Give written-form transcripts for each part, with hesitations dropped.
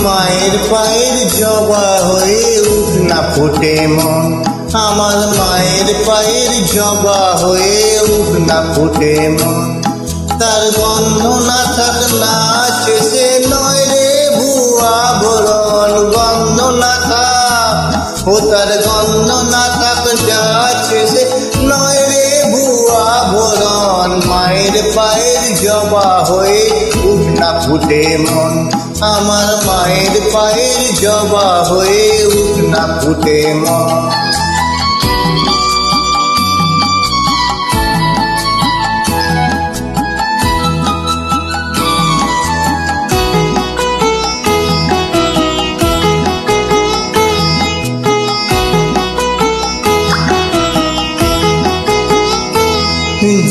মায়ের পায়ের জবা হয়ে উঠ না ফুটে মন, আমার মায়ের পায়ের জবা হয়ে উঠ না ফুটে মন। তার গন্ধ না থাক নাচ সে নয় রে ভুয়া বরণ, গন্ধ না থাক ও তার গন্ধ না থাক যাচ সে নয় রে ভুয়া বরণ। মায়ের পায়ের জবা হয়ে উঠ না ফুটে মন, আমার মায়ের পায়ের জবা হয়ে উঠ না ফুটে মন।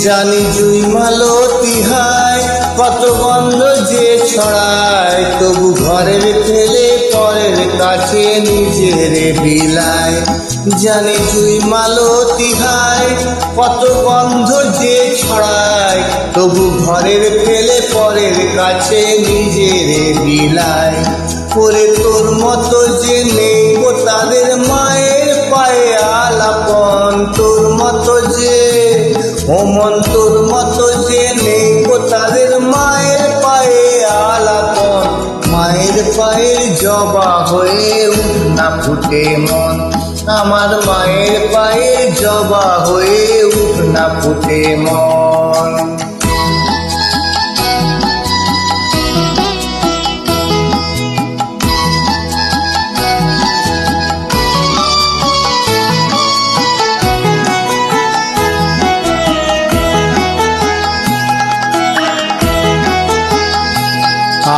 জানি জুই মালতী হায় কত গন্ধ যে ছড়ায়, তবু ঘরের ফেলে পরের কাছে নিজের বিলায়। জানি জুই মালতী হায় কত গন্ধ যে ছড়ায়, তবু ঘরের ফেলে পরের কাছে নিজের বিলায়। করে তোর মতো যে নেই গো তাদের মায়ের পায়ে আলাপন, তোর মতো যে ও মন তোর মতো যে নেই গো তাদের মায়ের পায়ে আলাপন। মায়ের পায়ের জবা হয়ে উঠ না ফুটে মন, আমার মায়ের পায়ের জবা হয়ে উঠ না ফুটে মন।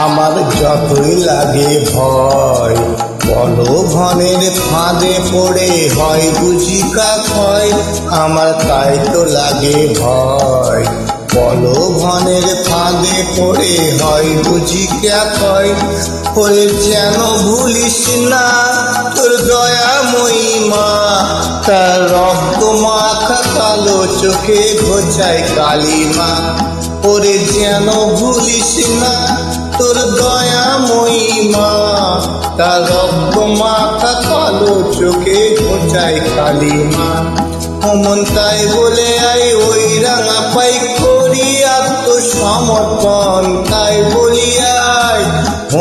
আমার যতই লাগে ভয় বলভনের ফাঁদে পড়ে হয় বুঝি কাক্ষয়, আমার তাই তো লাগে ভয় বলভনের ফাঁদে পড়ে হয় বুঝি কাক্ষয়। ওরে যেন ভুলিস না তোর দয়াময়ী মা, তার রক্ত মাখা কালো চোখে ঘোচায় কালিমা। ওরে যেন ভুলিস না তোর দয়াময়ী মা, তার রক্ত মাখা কালো চোখে ঘোচায় কালিমা। অমন তাই বলে আই ওই রাঙা পাই করি আত্মসমর্পণ, তাই বলিয়াই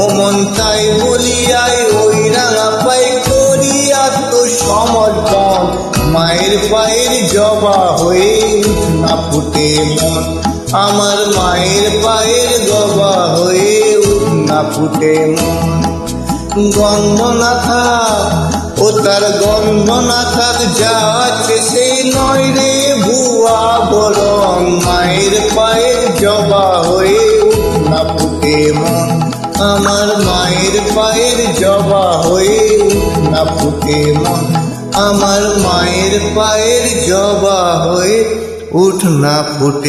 অমন তাই বলিয়াই ওই রাঙা পাই করি আত্মসমর্পণ। মায়ের পায়ের জবা হয়ে উঠ না ফুটে মন, আমার মায়ের পায়ের জবা হয়ে উঠ না ফুটে মন। গন্ধ না থাক ও তার গন্ধ না থাক যা আছে সেই নয় রে ভুয়া বরণ। মায়ের পায়ের জবা হয়ে উঠ না ফুটে মন, আমার মায়ের পায়ের জবা হয়ে উঠ না ফুটে মন, আমার মায়ের পায়ের জবা হয়ে উঠ না ফুটে।